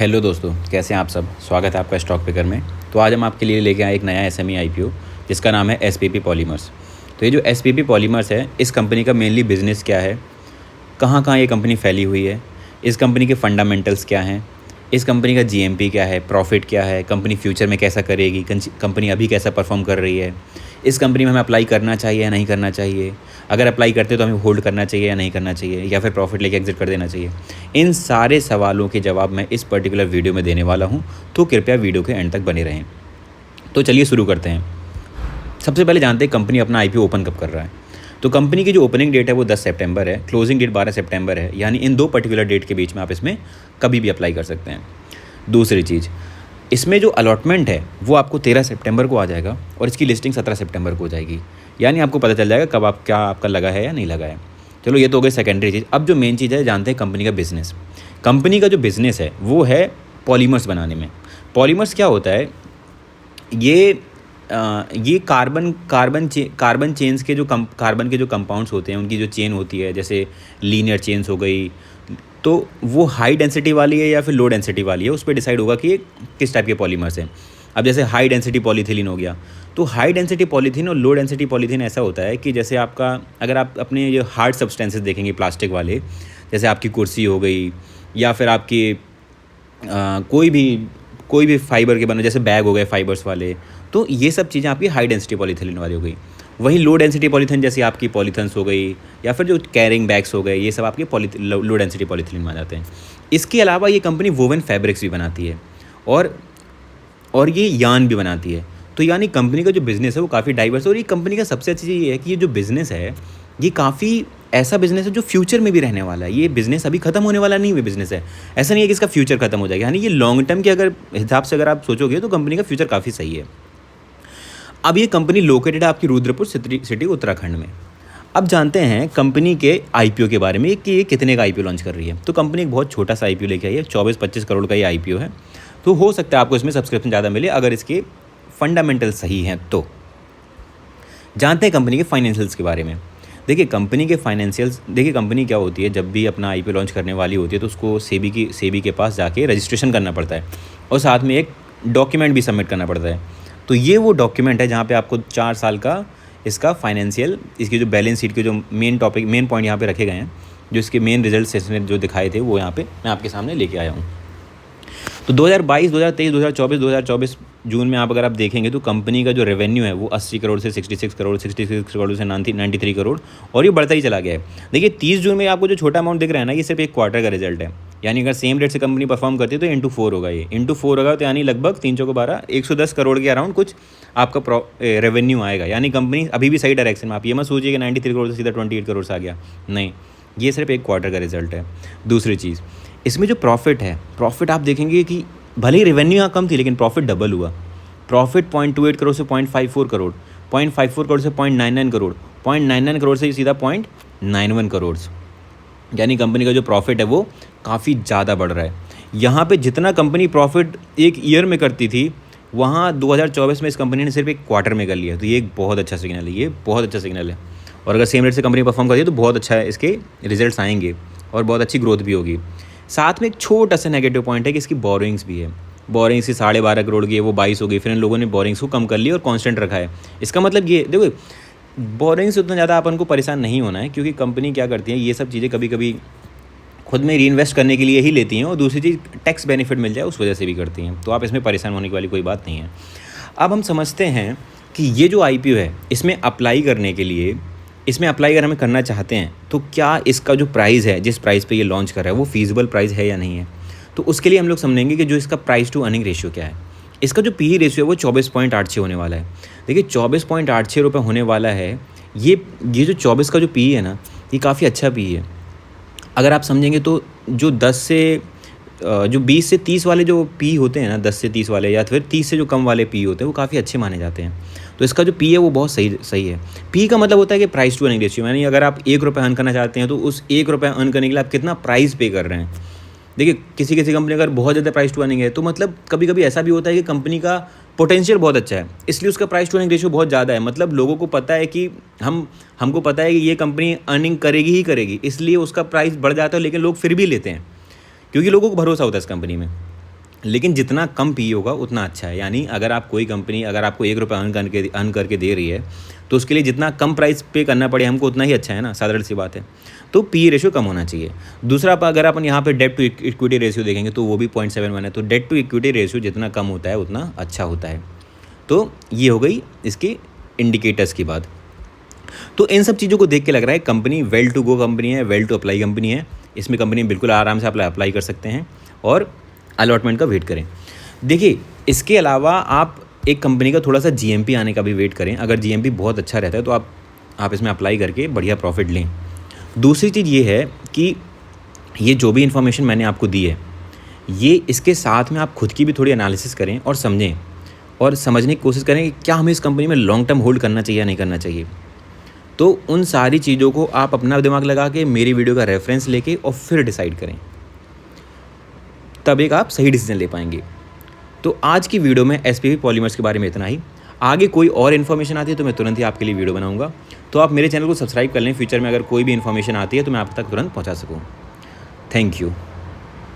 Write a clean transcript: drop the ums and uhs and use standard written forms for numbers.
Hello दोस्तों, कैसे हैं आप सब। स्वागत है आपका स्टॉक पिकर में। तो आज हम आपके लिए लेके आए एक नया एसएमई आईपीओ जिसका नाम है एसपीपी पॉलीमर्स। तो ये जो एसपीपी पॉलीमर्स है, इस कंपनी का मेनली बिजनेस क्या है, कहाँ कहाँ ये कंपनी फैली हुई है, इस कंपनी के फंडामेंटल्स क्या हैं, इस कंपनी का जीएमपी क्या है, प्रॉफिट क्या है, कंपनी फ्यूचर में कैसा करेगी, कंपनी अभी कैसा परफॉर्म कर रही है, इस कंपनी में हमें अप्लाई करना चाहिए या नहीं करना चाहिए, अगर अप्लाई करते तो हमें होल्ड करना चाहिए या नहीं करना चाहिए, या फिर प्रॉफिट लेके एग्जिट कर देना चाहिए। इन सारे सवालों के जवाब मैं इस पर्टिकुलर वीडियो में देने वाला हूँ, तो कृपया वीडियो के एंड तक बने रहें। तो चलिए शुरू करते हैं। सबसे पहले जानते हैं कंपनी अपना आईपीओ ओपन कब कर रहा है। तो कंपनी की जो ओपनिंग डेट है वो 10 सितंबर है, क्लोजिंग डेट 12 सितंबर है, यानी इन दो पर्टिकुलर डेट के बीच में आप इसमें कभी भी अप्लाई कर सकते हैं। दूसरी चीज़, इसमें जो अलॉटमेंट है वो आपको 13 सितंबर को आ जाएगा और इसकी लिस्टिंग 17 सितंबर को हो जाएगी, यानी आपको पता चल जाएगा कब आप क्या आपका लगा है या नहीं लगा है। चलो ये तो हो गई सेकेंडरी चीज़। अब जो मेन चीज़ है, जानते हैं कंपनी का बिज़नेस। कंपनी का जो बिज़नेस है वो है पॉलीमर्स बनाने में। पॉलीमर्स क्या होता है, ये कार्बन चेन्स के जो कार्बन के जो कंपाउंड्स होते हैं, उनकी जो चेन होती है, जैसे लीनियर चेन्स हो गई, तो वो हाई डेंसिटी वाली है या फिर लो डेंसिटी वाली है, उस पर डिसाइड होगा कि ये किस टाइप के पॉलीमर्स हैं। अब जैसे हाई डेंसिटी पॉलीथिलीन हो गया, तो हाई डेंसिटी पॉलीथीन और लो डेंसिटी पॉलीथीन ऐसा होता है कि जैसे आपका, अगर आप अपने ये हार्ड सब्सटेंसेस देखेंगे प्लास्टिक वाले, जैसे आपकी कुर्सी हो गई या फिर आपकी कोई भी फाइबर के बने, जैसे बैग हो गए फाइबर्स वाले, तो ये सब चीज़ें आपकी हाई डेंसिटी पॉलीथिलीन वाली हो गई। वहीं लो डेंसिटी पॉलीथिन जैसे आपकी पॉलीथन्स हो गई या फिर जो कैरिंग बैग्स हो गए, ये सब आपके लो डेंसिटी पॉलीथिलीन में आ जाते हैं। इसके अलावा ये कंपनी वोवन फैब्रिक्स भी बनाती है और ये यान भी बनाती है। तो यानी कंपनी का जो बिज़नेस है वो काफ़ी डाइवर्स है। और ये कंपनी का सबसे अच्छी चीज़ ये है कि ये जो बिज़नेस है ये काफ़ी ऐसा बिज़नेस है जो फ्यूचर में भी रहने वाला है। ये बिज़नेस अभी ख़त्म होने वाला नहीं हुआ बिज़नेस है। ऐसा नहीं है कि इसका फ्यूचर ख़त्म हो जाएगा, यानी ये लॉन्ग टर्म के अगर हिसाब से अगर आप सोचोगे तो कंपनी का फ्यूचर काफ़ी सही है। अब ये कंपनी लोकेटेड है आपकी रुद्रपुर सिटी उत्तराखंड में। अब जानते हैं कंपनी के आईपीओ के बारे में कि ये कितने का आईपीओ लॉन्च कर रही है। तो कंपनी एक बहुत छोटा सा आईपीओ लेके आई है, 24-25 करोड़ का ये आईपीओ है। तो हो सकता है आपको इसमें सब्सक्रिप्शन ज़्यादा मिले अगर इसके फंडामेंटल सही हैं। तो जानते हैं कंपनी के फाइनेंशियल्स के बारे में। देखिए कंपनी के फाइनेंशियल्स, देखिए कंपनी क्या होती है, जब भी अपना आईपीओ लॉन्च करने वाली होती है तो उसको सेबी के पास जाके रजिस्ट्रेशन करना पड़ता है और साथ में एक डॉक्यूमेंट भी सबमिट करना पड़ता है। तो ये वो डॉक्यूमेंट है जहाँ पे आपको 4 साल का इसका फाइनेंशियल, इसकी जो बैलेंस शीट के जो मेन पॉइंट यहाँ पे रखे गए हैं, जो इसके मेन रिजल्ट सेशन में जो दिखाए थे वो यहाँ पे मैं आपके सामने लेके आया हूँ। तो 2022, 2023, 2024 जून में अगर आप देखेंगे तो कंपनी का जो रेवेन्यू है वो 80 करोड़ से 66 करोड़, 66 करोड़ से 93 करोड़, और ये बढ़ता ही चला गया है। देखिए 30 जून में आपको जो छोटा अमाउंट दिख रहा है ना, ये सिर्फ एक क्वार्टर का रिजल्ट है। यानी अगर सेम रेट से कंपनी परफॉर्म करती है तो इंटू 4 होगा, ये इंटू 4 होगा, तो यानी लगभग 3 चौको 12, 110 करोड़ के अराउंड कुछ आपका रेवेन्यू आएगा। यानी कंपनी अभी भी सही डायरेक्शन में। आप ये मत सोचिए कि 93 करोड़ से सीधा 28 करोड़ से आ गया, नहीं, ये सिर्फ एक क्वार्टर का रिजल्ट है। दूसरी चीज़, इसमें जो प्रॉफिट है, प्रॉफिट आप देखेंगे कि भले ही रेवेन्यू यहाँ कम थी लेकिन प्रॉफिट डबल हुआ। प्रॉफिट 0.28 करोड़ से 0.54 करोड़, 0.54 करोड़ से 0.99 करोड़, 0.99 करोड़ से सीधा 0.91 करोड़। यानी कंपनी का जो प्रॉफिट है वो काफ़ी ज़्यादा बढ़ रहा है। यहाँ पे जितना कंपनी प्रॉफिट एक ईयर में करती थी, वहाँ 2024 में इस कंपनी ने सिर्फ एक क्वार्टर में कर लिया। तो ये एक बहुत अच्छा सिग्नल है, ये बहुत अच्छा सिग्नल है। और अगर सेम रेट से कंपनी परफॉर्म करती है तो बहुत अच्छा है, इसके रिजल्ट्स आएंगे और बहुत अच्छी ग्रोथ भी होगी। साथ में एक छोटा सा नेगेटिव पॉइंट है कि इसकी बोरिंग्स भी है। बोरिंग्स की 12.5 करोड़ की है, वो 22 हो गई, फिर इन लोगों ने बोरिंग्स को कम कर लिया और कांस्टेंट रखा है। इसका मतलब ये देखो, बोरिंग्स उतना ज़्यादा अपन को परेशान नहीं होना है, क्योंकि कंपनी क्या करती है, ये सब चीज़ें कभी कभी खुद में रीइन्वेस्ट करने के लिए ही लेती हैं, और दूसरी चीज़ टैक्स बेनिफिट मिल जाए उस वजह से भी करती हैं। तो आप इसमें परेशान होने की वाली कोई बात नहीं है। अब हम समझते हैं कि ये जो आईपीओ है, इसमें अप्लाई करने के लिए, इसमें अप्लाई अगर हमें करना चाहते हैं तो क्या इसका जो प्राइस है, जिस प्राइस पे ये लॉन्च कर रहा है, वो फीजिबल प्राइस है या नहीं है। तो उसके लिए हम लोग समझेंगे कि जो इसका प्राइस टू अर्निंग रेशियो क्या है। इसका जो पीई रेशियो है वो 24.86 होने वाला है। देखिए 24.86 रुपये होने वाला है। ये जो 24 का जो पीई है ना, ये काफ़ी अच्छा पीई है। अगर आप समझेंगे तो जो 20 से 30 वाले जो पी होते हैं ना, 10 से 30 वाले या फिर 30 से जो कम वाले पी होते हैं, वो काफ़ी अच्छे माने जाते हैं। तो इसका जो पी है वो बहुत सही है। पी का मतलब होता है कि प्राइस टू अर्निंग रेशियो, यानी अगर आप 1 रुपये अर्न करना चाहते हैं तो उस 1 रुपये अर्न करने के लिए आप कितना प्राइस पे कर रहे हैं। देखिए किसी कंपनी अगर बहुत ज़्यादा प्राइस टू अर्निंग है तो मतलब कभी कभी ऐसा भी होता है कि कंपनी का पोटेंशियल बहुत अच्छा है, इसलिए उसका प्राइस टू अर्निंग रेशियो बहुत ज़्यादा है। मतलब लोगों को पता है कि हमको पता है कि ये कंपनी अर्निंग करेगी ही करेगी, इसलिए उसका प्राइस बढ़ जाता है, लेकिन लोग फिर भी लेते हैं क्योंकि लोगों को भरोसा होता है इस कंपनी में। लेकिन जितना कम पी होगा उतना अच्छा है। यानी अगर आप कोई कंपनी अगर आपको ₹1 अर्न करके दे रही है, तो उसके लिए जितना कम प्राइस पे करना पड़े हमको उतना ही अच्छा है ना, साधारण सी बात है। तो पी रेशियो कम होना चाहिए। दूसरा अगर अपन यहाँ पे डेट टू इक्विटी रेशियो देखेंगे तो वो भी 0.71 है। तो डेट टू इक्विटी रेशियो जितना कम होता है उतना अच्छा होता है। तो ये हो गई इसके इंडिकेटर्स की बात। तो इन सब चीज़ों को देख के लग रहा है company well to go company है, वेल टू अप्लाई कंपनी है। इसमें कंपनी बिल्कुल आराम से अप्लाई कर सकते हैं और अलॉटमेंट का वेट करें। देखिए, इसके अलावा आप एक कंपनी का थोड़ा सा जीएमपी आने का भी वेट करें। अगर जीएमपी बहुत अच्छा रहता है तो आप इसमें अप्लाई करके बढ़िया प्रॉफिट लें। दूसरी चीज़ ये है कि ये जो भी इन्फॉर्मेशन मैंने आपको दी है, ये इसके साथ में आप खुद की भी थोड़ी एनालिसिस करें और समझें और समझने की कोशिश करें कि क्या हमें इस कंपनी में लॉन्ग टर्म होल्ड करना चाहिए या नहीं करना चाहिए। तो उन सारी चीज़ों को आप अपना दिमाग लगा के मेरी वीडियो का रेफरेंस लेके और फिर डिसाइड करें, तब एक आप सही डिसीजन ले पाएंगे। तो आज की वीडियो में एसपीपी पॉलीमर्स के बारे में इतना ही। आगे कोई और इन्फॉर्मेशन आती है तो मैं तुरंत ही आपके लिए वीडियो बनाऊंगा। तो आप मेरे चैनल को सब्सक्राइब कर लें, फ्यूचर में अगर कोई भी इन्फॉर्मेशन आती है तो मैं आप तक तुरंत पहुंचा सकूं। Thank you.